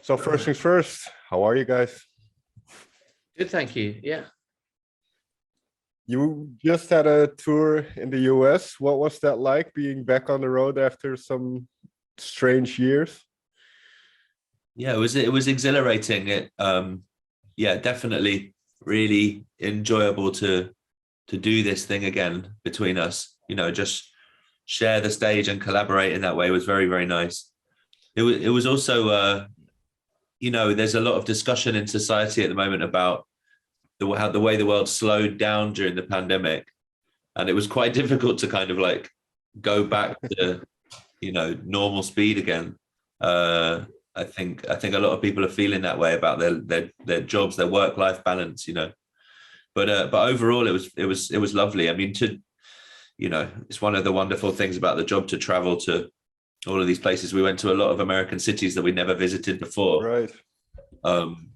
So first things first, how are you guys? Good, thank you. Yeah. You just had a tour in the US. What was that like being back on the road after some strange years? Yeah, it was exhilarating. Yeah, definitely really enjoyable to do this thing again between us. Just share the stage and collaborate in that way was very, very nice. It was also there's a lot of discussion in society at the moment about the way the world slowed down during the pandemic, and it was quite difficult to kind of like go back to normal speed again. I think a lot of people are feeling that way about their jobs, their work-life balance, But overall, it was lovely. I mean, it's one of the wonderful things about the job to travel to all of these places. We went to a lot of American cities that we never visited before. Right.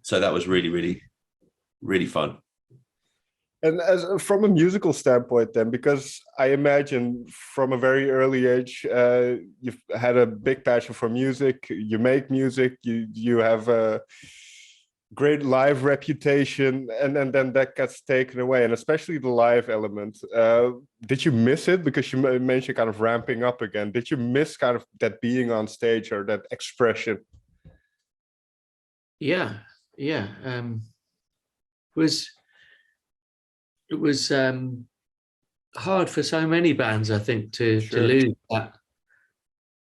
So that was really, really, really fun. And as from a musical standpoint, then, because I imagine from a very early age, you've had a big passion for music. You make music. You have a great live reputation, and then that gets taken away, and especially the live element. Did you miss it? Because you mentioned kind of ramping up again. Did you miss kind of that being on stage or that expression? Yeah. It was hard for so many bands, I think, to lose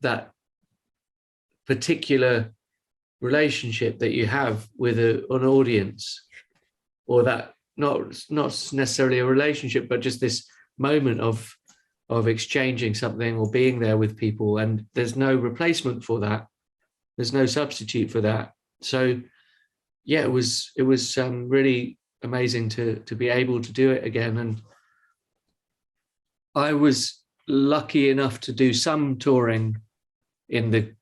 that particular relationship that you have with an audience, or that not necessarily a relationship, but just this moment of exchanging something or being there with people, and there's no replacement for that. There's no substitute for that. So yeah, it was really amazing to be able to do it again. And I was lucky enough to do some touring in the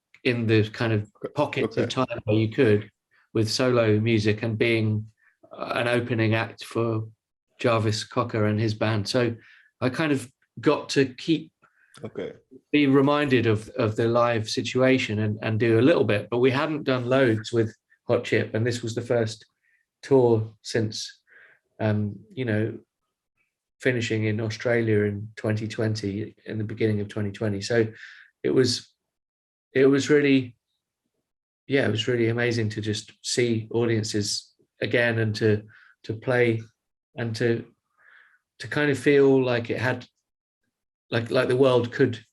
kind of pockets of time where you could, with solo music and being an opening act for Jarvis Cocker and his band. So I kind of got to be reminded of the live situation and do a little bit, but we hadn't done loads with Hot Chip, and this was the first tour since finishing in Australia in 2020, in the beginning of 2020. So it was really, it was really amazing to just see audiences again, and to play, and to kind of feel like it had like the world could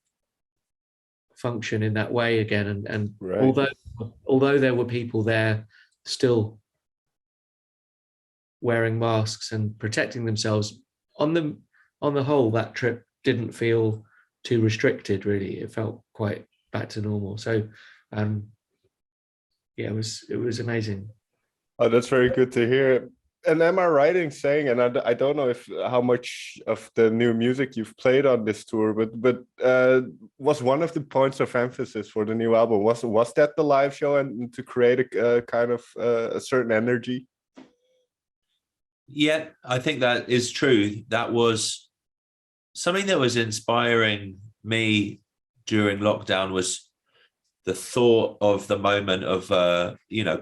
function in that way again. And right. although there were people there still wearing masks and protecting themselves, on the whole, that trip didn't feel too restricted, really. It felt quite back to normal. So it was amazing. Oh, that's very good to hear. And am I right in saying, and I don't know how much of the new music you've played on this tour, but was one of the points of emphasis for the new album, was that the live show, and to create a kind of a certain energy? Yeah, I think that is true. That was something that was inspiring me during lockdown, was the thought of the moment of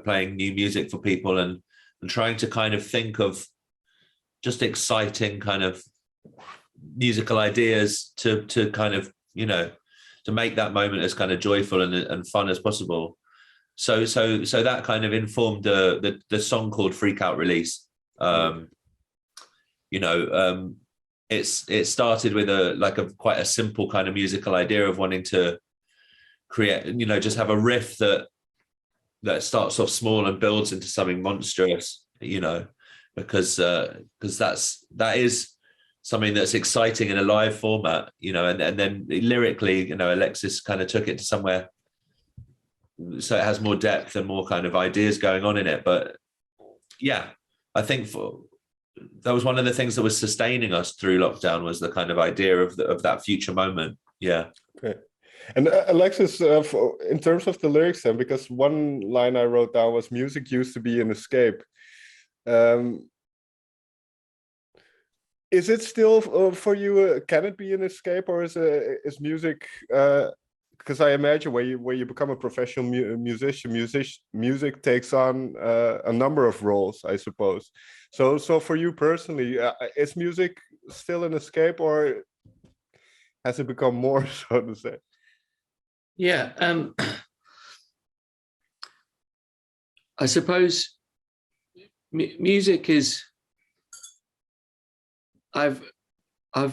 playing new music for people, and trying to kind of think of just exciting kind of musical ideas to kind of to make that moment as kind of joyful and fun as possible. So that kind of informed the song called Freakout release. It started with quite a simple kind of musical idea of wanting to create, just have a riff that starts off small and builds into something monstrous, because that is something that's exciting in a live format, and then lyrically, Alexis kind of took it to somewhere so it has more depth and more kind of ideas going on in it. But yeah, I think that was one of the things that was sustaining us through lockdown, was the kind of idea of that future moment. Yeah. Okay. And Alexis, in terms of the lyrics then, because one line I wrote down was music used to be an escape. Is it still for you, can it be an escape, or is music because I imagine when you become a professional musician, music takes on a number of roles, I suppose. So for you personally, is music still an escape, or has it become more, so to say? Yeah, I suppose music is. I've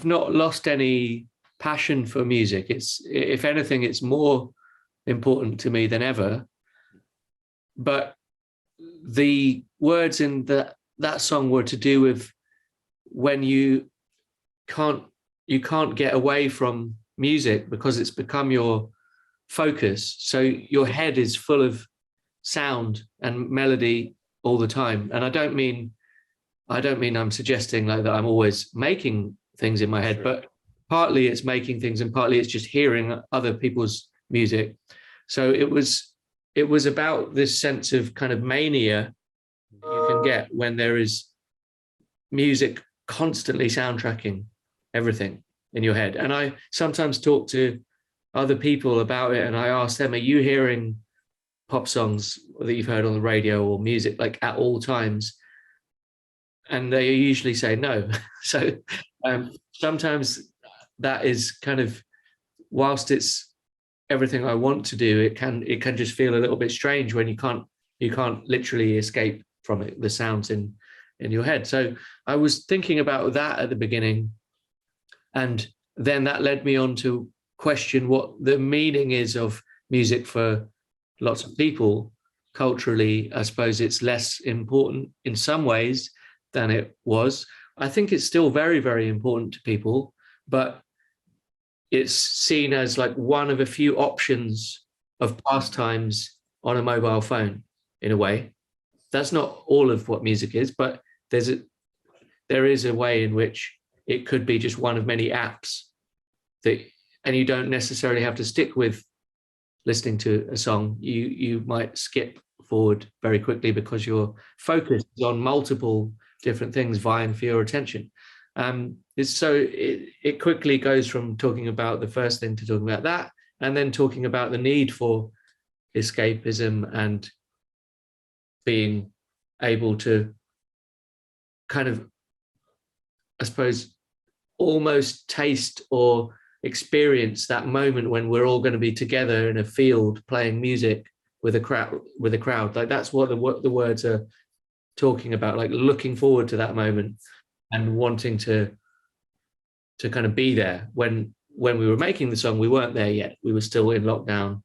not lost any passion for music. It's, if anything, it's more important to me than ever. But the words in that song were to do with when you can't get away from music because it's become your focus. So your head is full of sound and melody all the time. And I don't mean I'm suggesting like that I'm always making things in my head, but partly it's making things and partly it's just hearing other people's music. So it was about this sense of kind of mania you can get when there is music constantly soundtracking everything in your head. And I sometimes talk to other people about it and I ask them, are you hearing pop songs that you've heard on the radio or music like at all times? And they usually say no. So sometimes that is kind of, whilst it's everything I want to do, it can just feel a little bit strange when you can't literally escape from it, the sounds in your head. So I was thinking about that at the beginning, and then that led me on to question what the meaning is of music for lots of people. Culturally, I suppose it's less important in some ways than it was. I think it's still very, very important to people, but it's seen as like one of a few options of pastimes on a mobile phone in a way. That's not all of what music is, but there is a way in which it could be just one of many apps that, and you don't necessarily have to stick with listening to a song. You might skip forward very quickly because your focus is on multiple different things vying for your attention. It quickly goes from talking about the first thing to talking about that, and then talking about the need for escapism and being able to kind of, I suppose, almost taste or experience that moment when we're all going to be together in a field playing music with a crowd. Like that's what the words are talking about, like looking forward to that moment and wanting to kind of be there. When we were making the song, we weren't there yet. We were still in lockdown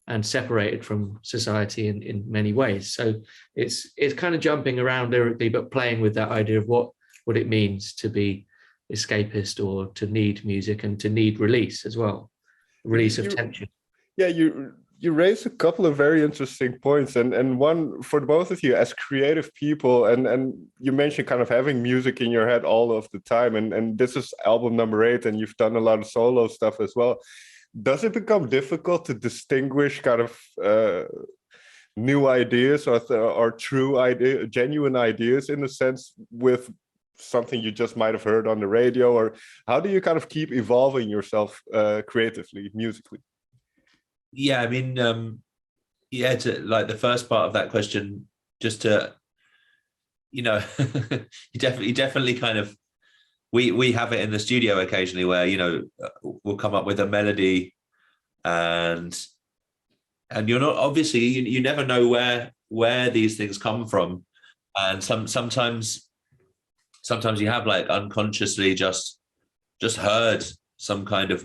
and separated from society in many ways. So it's kind of jumping around lyrically, but playing with that idea of what it means to be escapist or to need music and to need release as well, release of tension. Yeah, you raised a couple of very interesting points, and one for both of you as creative people, and you mentioned kind of having music in your head all of the time, and this is album number 8, and you've done a lot of solo stuff as well. Does it become difficult to distinguish kind of new ideas or true idea, genuine ideas in a sense with something you just might have heard on the radio? Or how do you kind of keep evolving yourself creatively, musically? Yeah, I mean, to like the first part of that question, just to, you definitely kind of, we have it in the studio occasionally where, we'll come up with a melody and you're not, obviously you never know where these things come from. And sometimes you have like unconsciously just heard some kind of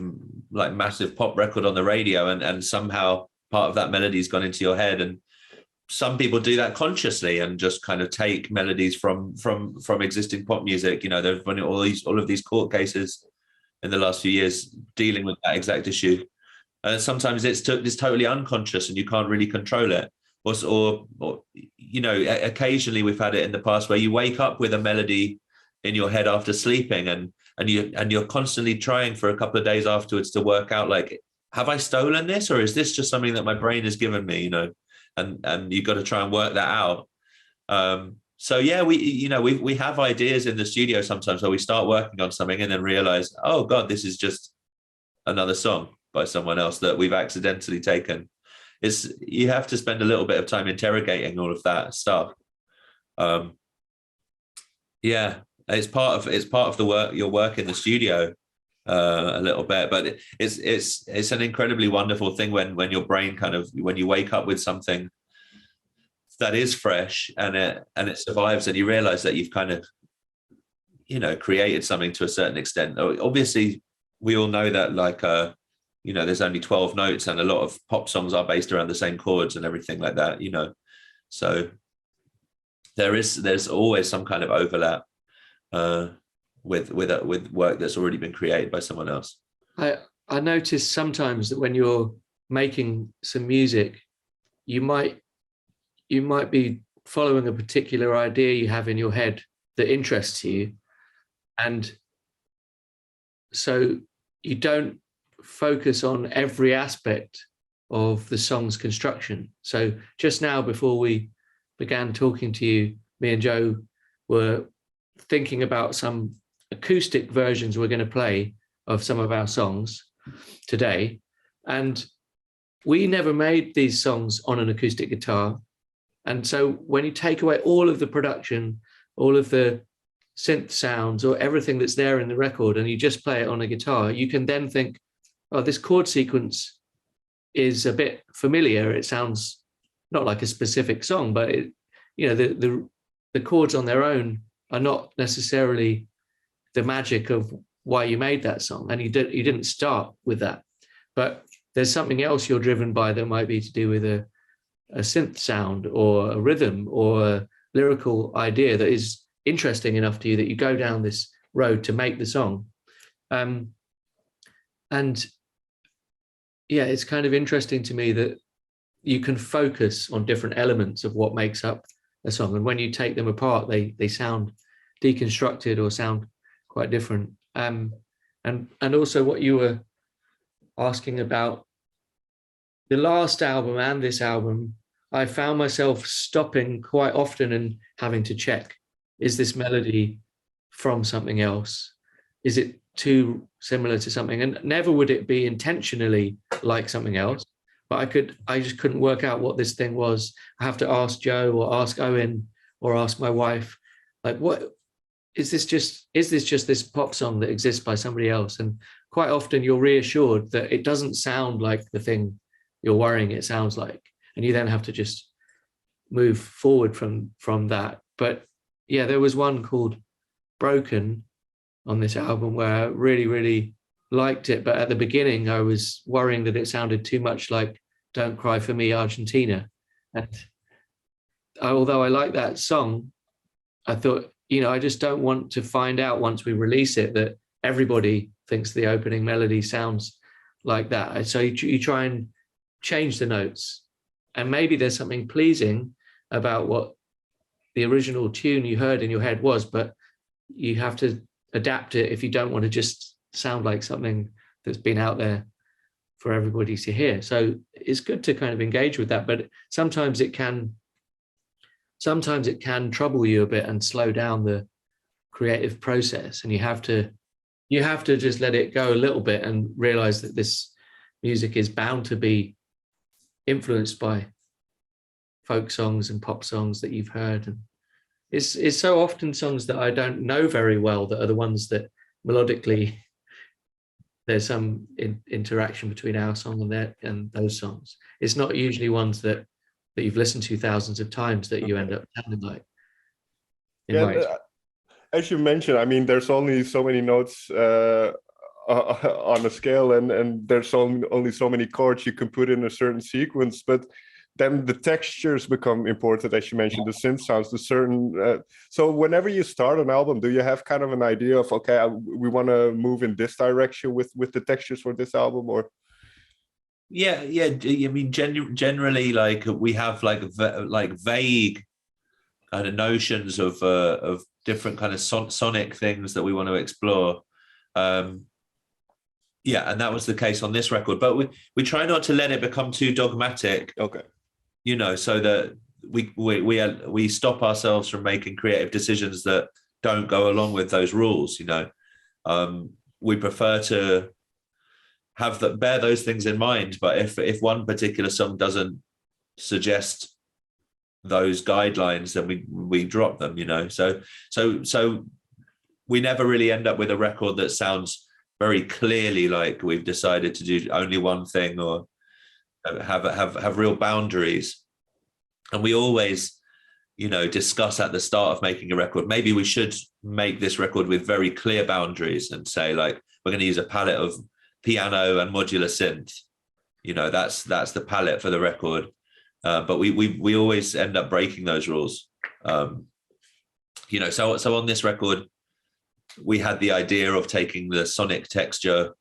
like massive pop record on the radio and somehow part of that melody's gone into your head. And some people do that consciously and just kind of take melodies from existing pop music. There's been all of these court cases in the last few years dealing with that exact issue. And sometimes it's totally unconscious and you can't really control it. Or occasionally we've had it in the past where you wake up with a melody in your head after sleeping and you're constantly trying for a couple of days afterwards to work out, like, have I stolen this, or is this just something that my brain has given me? And you've got to try and work that out. So yeah, we have ideas in the studio sometimes where we start working on something and then realize, oh God, this is just another song. by someone else that we've accidentally taken. You have to spend a little bit of time interrogating all of that stuff. Yeah, it's part of the work, your work in the studio, a little bit, but it's an incredibly wonderful thing when your brain when you wake up with something that is fresh and it survives, and you realize that you've kind of, created something to a certain extent. Obviously, we all know that there's only 12 notes, and a lot of pop songs are based around the same chords and everything like that, so there's always some kind of overlap with work that's already been created by someone else. I notice sometimes that when you're making some music, you might be following a particular idea you have in your head that interests you, and so you don't focus on every aspect of the song's construction. So just now, before we began talking to you, me and Joe were thinking about some acoustic versions we're going to play of some of our songs today, and we never made these songs on an acoustic guitar. And so when you take away all of the production, all of the synth sounds, or everything that's there in the record, and you just play it on a guitar, you can then think, oh, this chord sequence is a bit familiar. It sounds not like a specific song, but the chords on their own are not necessarily the magic of why you made that song. And you didn't start with that, but there's something else you're driven by that might be to do with a synth sound or a rhythm or a lyrical idea that is interesting enough to you that you go down this road to make the song. And yeah, it's kind of interesting to me that you can focus on different elements of what makes up a song, and when you take them apart, they sound deconstructed or sound quite different. And also what you were asking about the last album and this album, I found myself stopping quite often and having to check, is this melody from something else? Is it too similar to something? And never would it be intentionally like something else, but I just couldn't work out what this thing was. I have to ask Joe or ask Owen or ask my wife, like, what is this just this pop song that exists by somebody else? And quite often you're reassured that it doesn't sound like the thing you're worrying it sounds like, and you then have to just move forward from that. But yeah, there was one called Broken on this album where I really, really liked it, but at the beginning I was worrying that it sounded too much like Don't Cry For Me, Argentina. And although I like that song, I thought, I just don't want to find out once we release it that everybody thinks the opening melody sounds like that. So you try and change the notes, and maybe there's something pleasing about what the original tune you heard in your head was, but you have to adapt it if you don't want to just sound like something that's been out there for everybody to hear. So it's good to kind of engage with that, but sometimes it can trouble you a bit and slow down the creative process, and you have to just let it go a little bit and realize that this music is bound to be influenced by folk songs and pop songs that you've heard. And it's so often songs that I don't know very well that are the ones that melodically there's some interaction between our song and those songs. It's not usually ones that you've listened to thousands of times that you end up sounding like. As you mentioned, I mean, there's only so many notes on a scale, and there's only so many chords you can put in a certain sequence, but then the textures become important, as you mentioned, the synth sounds, the certain. So whenever you start an album, do you have kind of an idea of, okay, we want to move in this direction with the textures for this album, or? Yeah. I mean, generally, like we have like vague kind of notions of different kind of sonic things that we want to explore. Yeah, and that was the case on this record, but we try not to let it become too dogmatic. Okay. So that we stop ourselves from making creative decisions that don't go along with those rules. We prefer to bear those things in mind. But if one particular song doesn't suggest those guidelines, then we drop them, you know. So we never really end up with a record that sounds very clearly like we've decided to do only one thing, or have real boundaries. And we always, you know, discuss at the start of making a record, maybe we should make this record with very clear boundaries and say, like, we're going to use a palette of piano and modular synth, you know, that's the palette for the record. But we always end up breaking those rules. You know, so on this record, we had the idea of taking the sonic texture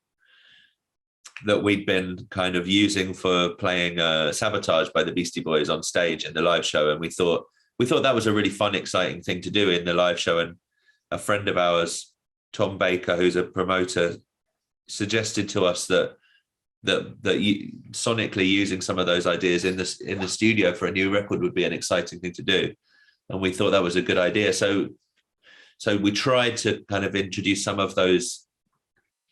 that we'd been kind of using for playing Sabotage by the Beastie Boys on stage in the live show. And we thought that was a really fun, exciting thing to do in the live show. And a friend of ours, Tom Baker, who's a promoter, suggested to us that sonically using some of those ideas in the studio for a new record would be an exciting thing to do. And we thought that was a good idea. So we tried to kind of introduce some of those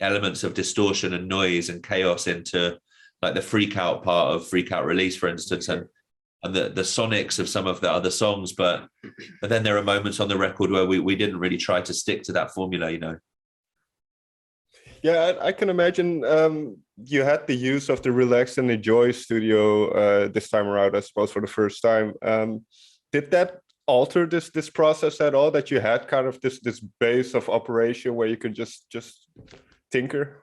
elements of distortion and noise and chaos into, like, the Freakout part of Freakout Release, for instance, and the sonics of some of the other songs. But then there are moments on the record where we didn't really try to stick to that formula, you know. Yeah, I can imagine you had the use of the Relax and Enjoy studio this time around, I suppose, for the first time. Did that alter this process at all, that you had kind of this base of operation where you could just tinker?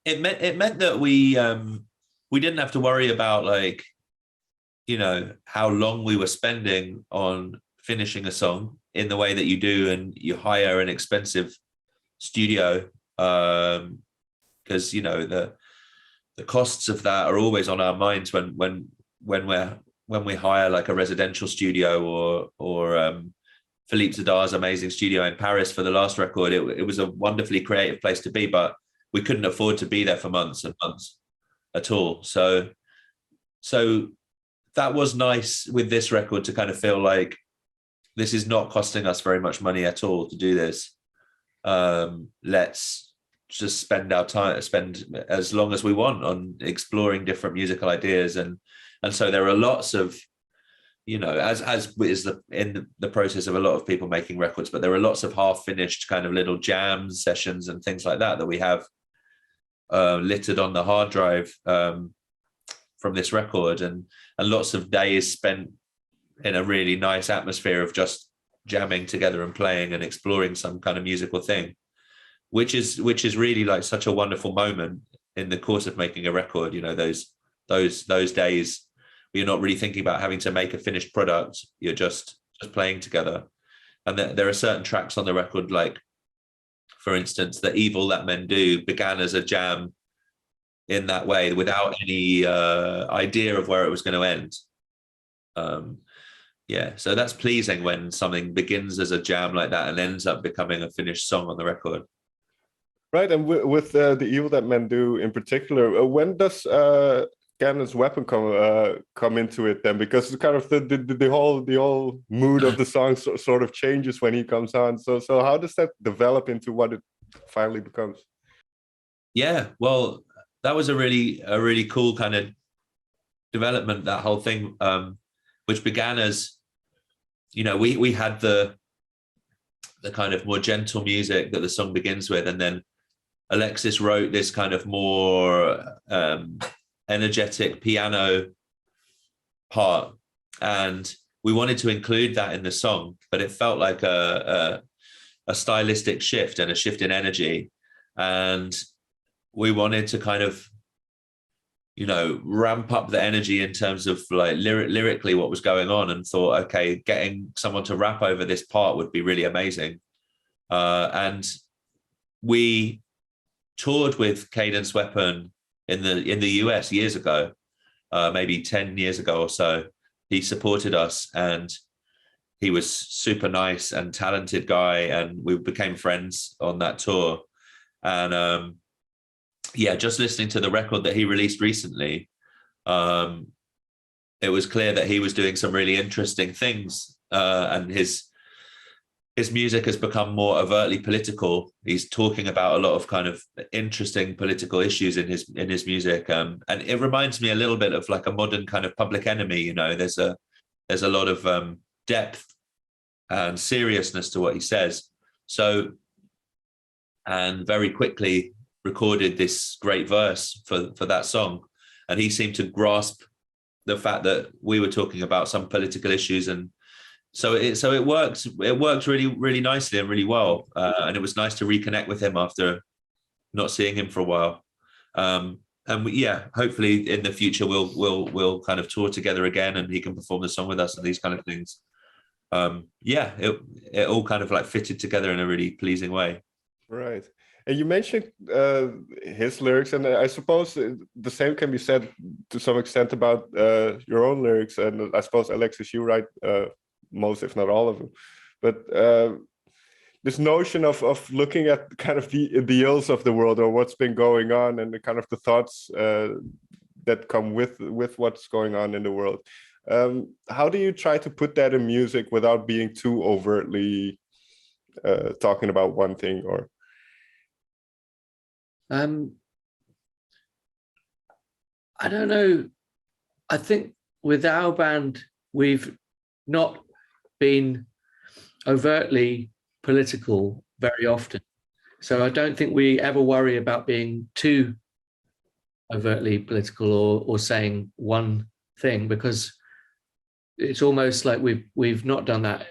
It meant that we didn't have to worry about, like, you know, how long we were spending on finishing a song in the way that you do, and you hire an expensive studio, because, you know, the costs of that are always on our minds when we hire, like, a residential studio or Philippe Zadar's amazing studio in Paris for the last record. It was a wonderfully creative place to be, but we couldn't afford to be there for months and months at all. So that was nice with this record, to kind of feel like this is not costing us very much money at all to do this. Let's just spend as long as we want on exploring different musical ideas. And so there are lots of, you know, as is in the process of a lot of people making records, but there are lots of half-finished kind of little jam sessions and things like that we have littered on the hard drive from this record, and lots of days spent in a really nice atmosphere of just jamming together and playing and exploring some kind of musical thing, which is really, like, such a wonderful moment in the course of making a record. You know, those days you're not really thinking about having to make a finished product, you're just playing together. And there are certain tracks on the record, like, for instance, The Evil That Men Do began as a jam in that way, without any idea of where it was going to end. Yeah, so that's pleasing when something begins as a jam like that and ends up becoming a finished song on the record. Right, and with The Evil That Men Do in particular, when does Gannon's Weapon come into it then? Because it's kind of the whole mood of the song sort of changes when he comes on. So how does that develop into what it finally becomes? Yeah, well, that was a really cool kind of development, that whole thing, which began as, you know, we had the kind of more gentle music that the song begins with, and then Alexis wrote this kind of more energetic piano part, and we wanted to include that in the song, but it felt like a stylistic shift and a shift in energy, and we wanted to kind of, you know, ramp up the energy in terms of, like, lyrically what was going on, and thought, okay, getting someone to rap over this part would be really amazing. And we toured with Cadence Weapon in the US years ago, maybe 10 years ago or so. He supported us, and he was super nice and talented guy, and we became friends on that tour. And yeah, just listening to the record that he released recently, it was clear that he was doing some really interesting things, and his his music has become more overtly political. He's talking about a lot of kind of interesting political issues in his music, and it reminds me a little bit of like a modern kind of Public Enemy. You know, there's a lot of depth and seriousness to what he says. So, and very quickly recorded this great verse for that song, and he seemed to grasp the fact that we were talking about some political issues, and so it works really, really nicely and really well, and it was nice to reconnect with him after not seeing him for a while, and hopefully in the future we'll kind of tour together again, and he can perform the song with us and these kind of things. It all kind of like fitted together in a really pleasing way. Right. And you mentioned his lyrics, and I suppose the same can be said to some extent about your own lyrics. And I suppose, Alexis, you write most, if not all of them. But this notion of looking at kind of the ills of the world, or what's been going on, and the kind of the thoughts that come with what's going on in the world. How do you try to put that in music without being too overtly talking about one thing? Or I don't know. I think with our band, we've not been overtly political very often. So I don't think we ever worry about being too overtly political or saying one thing, because it's almost like we've not done that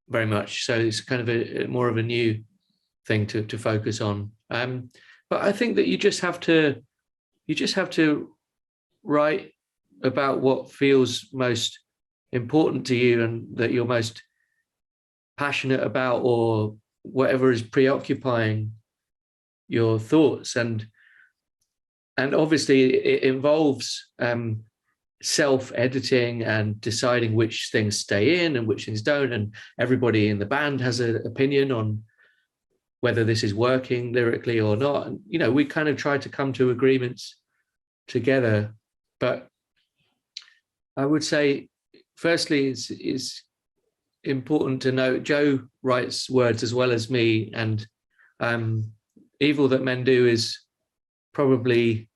very much. So it's kind of a more of a new thing to focus on. But I think that you just have to write about what feels most important to you and that you're most passionate about, or whatever is preoccupying your thoughts. And obviously it involves self-editing and deciding which things stay in and which things don't. And everybody in the band has an opinion on whether this is working lyrically or not. And, you know, we kind of try to come to agreements together. But I would say, firstly, it's important to note Joe writes words as well as me, and Evil That Men Do is probably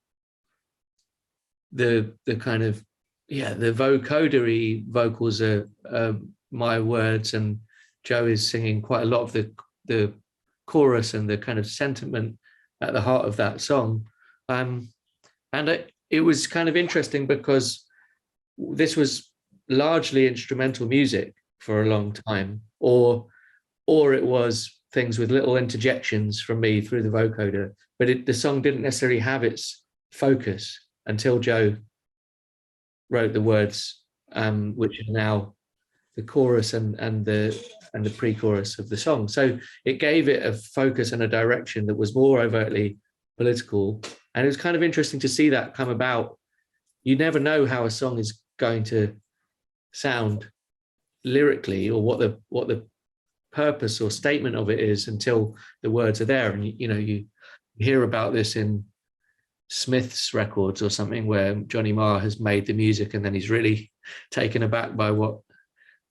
the kind of, the vocodery vocals are my words, and Joe is singing quite a lot of the chorus and the kind of sentiment at the heart of that song. And it was kind of interesting because this was largely instrumental music for a long time, or it was things with little interjections from me through the vocoder, but the song didn't necessarily have its focus until Joe wrote the words, which are now the chorus and the pre-chorus of the song. So it gave it a focus and a direction that was more overtly political. And it was kind of interesting to see that come about. You never know how a song is going to sound lyrically, or what the purpose or statement of it is, until the words are there. And you hear about this in Smith's records or something, where Johnny Marr has made the music and then he's really taken aback by what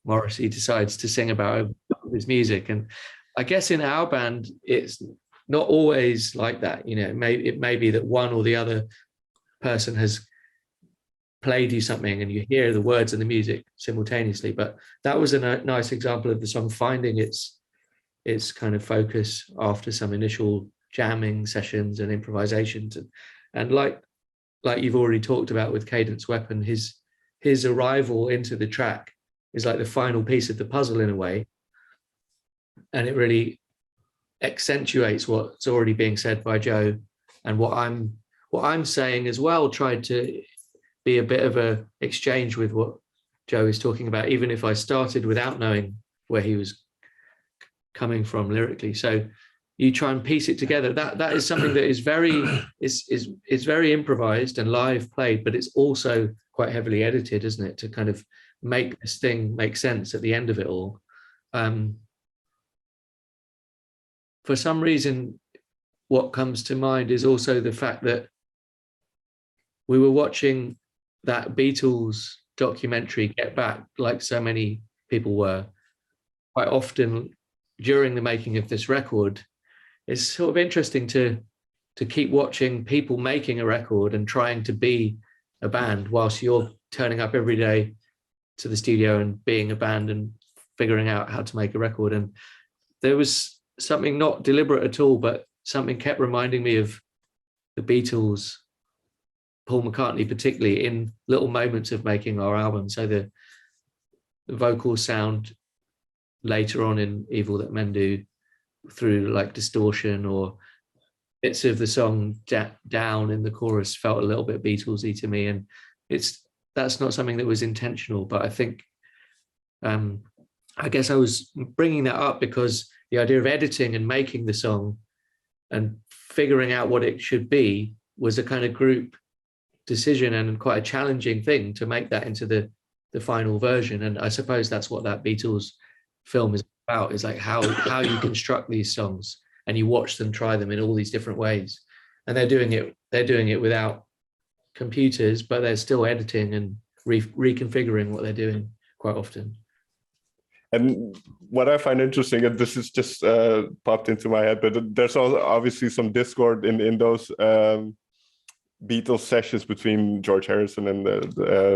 Morrissey decides to sing about his music. And I guess in our band, it's not always like that. It may be that one or the other person has played you something and you hear the words and the music simultaneously. But that was a nice example of the song finding its kind of focus after some initial jamming sessions and improvisations. And like you've already talked about with Cadence Weapon, his arrival into the track is like the final piece of the puzzle in a way. And it really accentuates what's already being said by Joe, and what I'm saying as well, tried to be a bit of a exchange with what Joe is talking about, even if I started without knowing where he was coming from lyrically. So you try and piece it together. That is something that is very improvised and live played, but it's also quite heavily edited, isn't it, to kind of make this thing make sense at the end of it all. For some reason, what comes to mind is also the fact that we were watching that Beatles documentary, Get Back, like so many people were, quite often during the making of this record, it's sort of interesting to keep watching people making a record and trying to be a band whilst you're turning up every day to the studio and being a band and figuring out how to make a record. And there was something not deliberate at all, but something kept reminding me of the Beatles, Paul McCartney particularly, in little moments of making our album. So the vocals sound later on in Evil That Men Do through like distortion, or bits of the song down in the chorus felt a little bit Beatlesy to me. And that's not something that was intentional, but I think I guess I was bringing that up because the idea of editing and making the song and figuring out what it should be was a kind of group decision and quite a challenging thing to make that into the final version. And I suppose that's what that Beatles film is about, is like how you construct these songs and you watch them try them in all these different ways. And they're doing it without computers, but they're still editing and reconfiguring what they're doing quite often. And what I find interesting, and this is just popped into my head, but there's also obviously some discord in those Beatles sessions between George Harrison and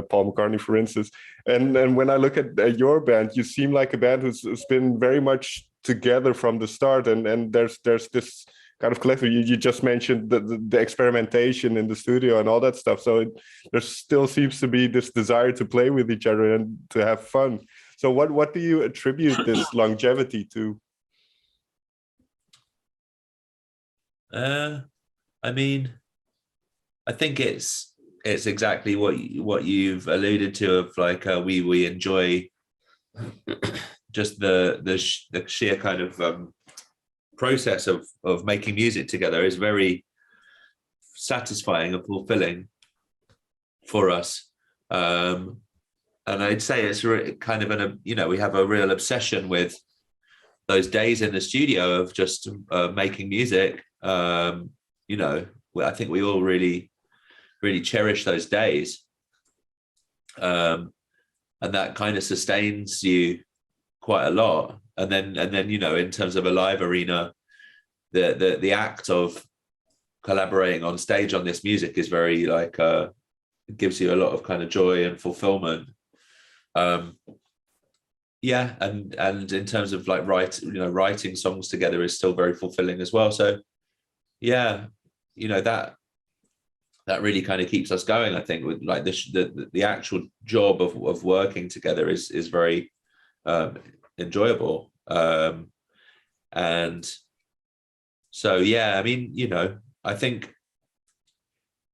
Paul McCartney, for instance. And when I look at your band, you seem like a band who's been very much together from the start. And there's this kind of collective. You just mentioned the experimentation in the studio and all that stuff. So there still seems to be this desire to play with each other and to have fun. So what do you attribute this longevity to? I mean, I think it's exactly what you've alluded to, of like we enjoy just the sheer kind of process of making music together is very satisfying and fulfilling for us. And I'd say it's kind of we have a real obsession with those days in the studio of just making music. I think we all really cherish those days, and that kind of sustains you quite a lot. And then in terms of a live arena, the act of collaborating on stage on this music is very like it gives you a lot of kind of joy and fulfillment. And in terms of like writing songs together is still very fulfilling as well. So that really kind of keeps us going, I think, with like the actual job of working together is very enjoyable. And so I mean, I think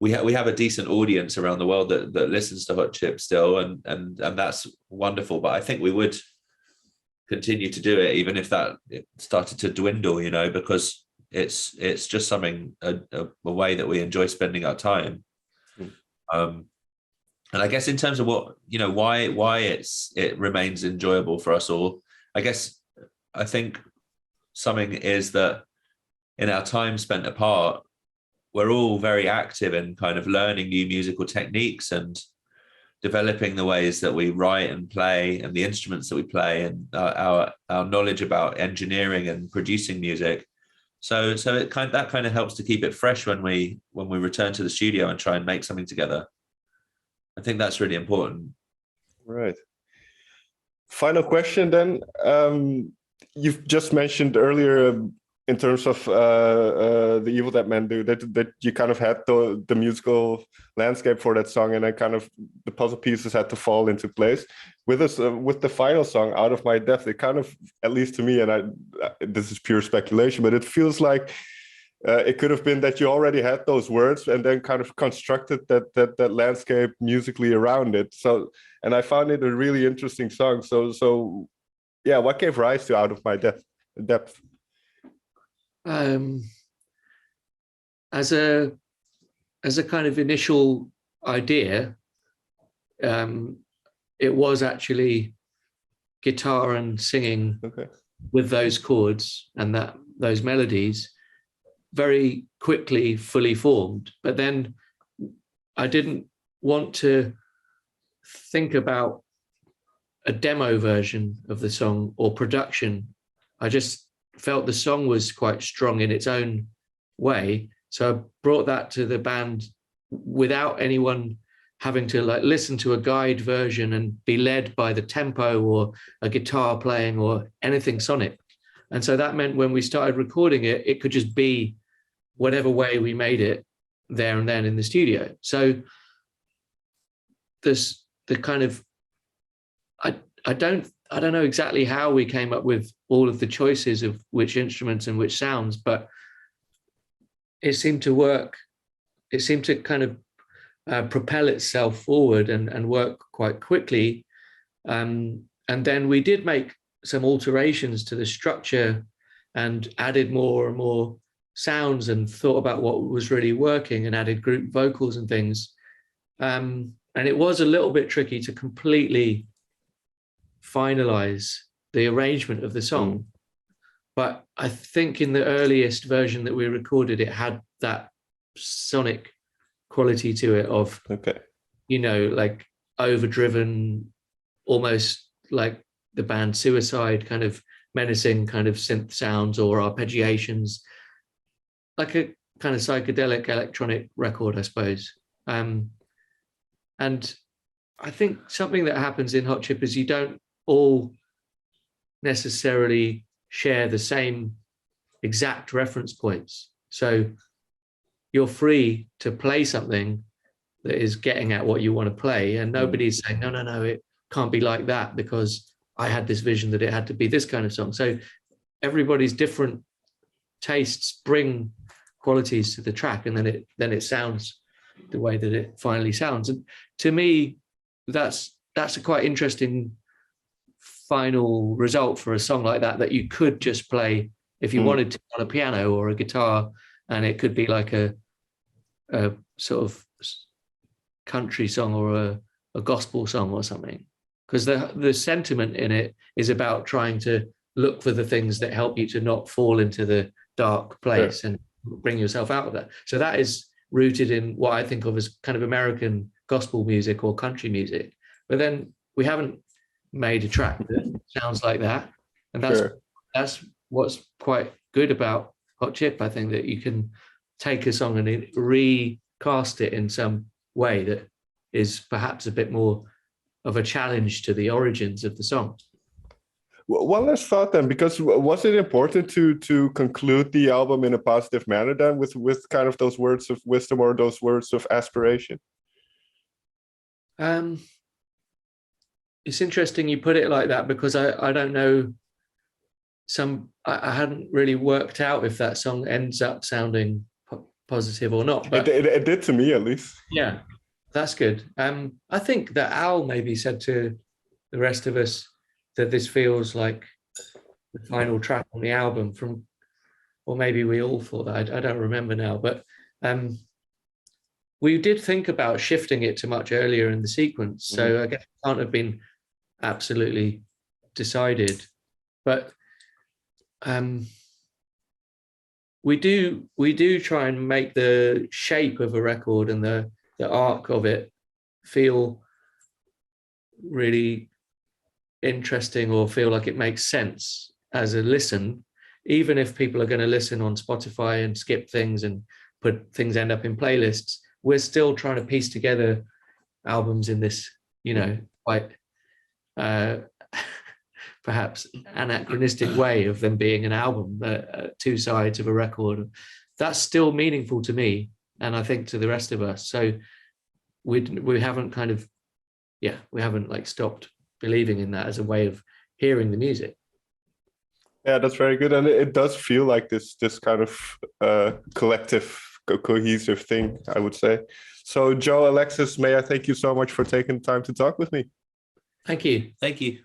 we have a decent audience around the world that listens to Hot Chip still, and that's wonderful. But I think we would continue to do it even if it started to dwindle, because it's just something, a way that we enjoy spending our time. And I guess in terms of why it remains enjoyable for us all, I think something is that in our time spent apart, we're all very active in kind of learning new musical techniques and developing the ways that we write and play and the instruments that we play, and our knowledge about engineering and producing music. So that kind of helps to keep it fresh when we return to the studio and try and make something together. I think that's really important. Right. Final question then. You've just mentioned earlier, in terms of the Evil That Men Do, that you kind of had the musical landscape for that song, and then kind of the puzzle pieces had to fall into place. With the final song, Out of My Depth, it kind of, at least to me, and this is pure speculation, but it feels like it could have been that you already had those words and then kind of constructed that landscape musically around it. So, and I found it a really interesting song. So yeah, what gave rise to Out of My Depth? As a kind of initial idea, it was actually guitar and singing with those chords and those melodies very quickly fully formed. But then I didn't want to think about a demo version of the song or production I just felt the song was quite strong in its own way. So I brought that to the band without anyone having to like listen to a guide version and be led by the tempo or a guitar playing or anything sonic. And so that meant when we started recording it, it could just be whatever way we made it there and then in the studio. So this, the kind of, I don't know exactly how we came up with all of the choices of which instruments and which sounds, but it seemed to work. It seemed to kind of propel itself forward and work quite quickly. And then we did make some alterations to the structure and added more and more sounds and thought about what was really working and added group vocals and things. And it was a little bit tricky to completely finalize the arrangement of the song. But I think in the earliest version that we recorded, it had that sonic quality to it of, you know, like overdriven, almost like the band Suicide, kind of menacing kind of synth sounds or arpeggiations, like a kind of psychedelic electronic record, I suppose. And I think something that happens in Hot Chip is you don't all necessarily share the same exact reference points. So you're free to play something that is getting at what you want to play, and nobody's saying, no, it can't be like that because I had this vision that it had to be this kind of song. So everybody's different tastes bring qualities to the track, and then it sounds the way that it finally sounds. And to me, that's a quite interesting final result for a song like that you could just play if you wanted to on a piano or a guitar, and it could be like a sort of country song or a gospel song or something, because the sentiment in it is about trying to look for the things that help you to not fall into the dark place and bring yourself out of that. So that is rooted in what I think of as kind of American gospel music or country music. But then we haven't made a track that sounds like that, and that's what's quite good about Hot Chip. I think that you can take a song and recast it in some way that is perhaps a bit more of a challenge to the origins of the song. One last thought then, because was it important to conclude the album in a positive manner then with kind of those words of wisdom or those words of aspiration? It's interesting you put it like that, because I don't know, I hadn't really worked out if that song ends up sounding positive or not. But it did to me, at least. Yeah, that's good. I think that Al maybe said to the rest of us that this feels like the final track on the album or maybe we all thought that. I don't remember now, but we did think about shifting it to much earlier in the sequence. So I guess it can't have been absolutely decided, but we do try and make the shape of a record and the arc of it feel really interesting or feel like it makes sense as a listen, even if people are going to listen on Spotify and skip things and put things end up in playlists. We're still trying to piece together albums in this, you know, quite perhaps anachronistic way of them being an album, two sides of a record. That's still meaningful to me, and I think to the rest of us. So we haven't kind of, we haven't like stopped believing in that as a way of hearing the music. Yeah, that's very good, and it does feel like this kind of collective, cohesive thing, I would say. So Joe, Alexis, may I thank you so much for taking the time to talk with me. Thank you. Thank you.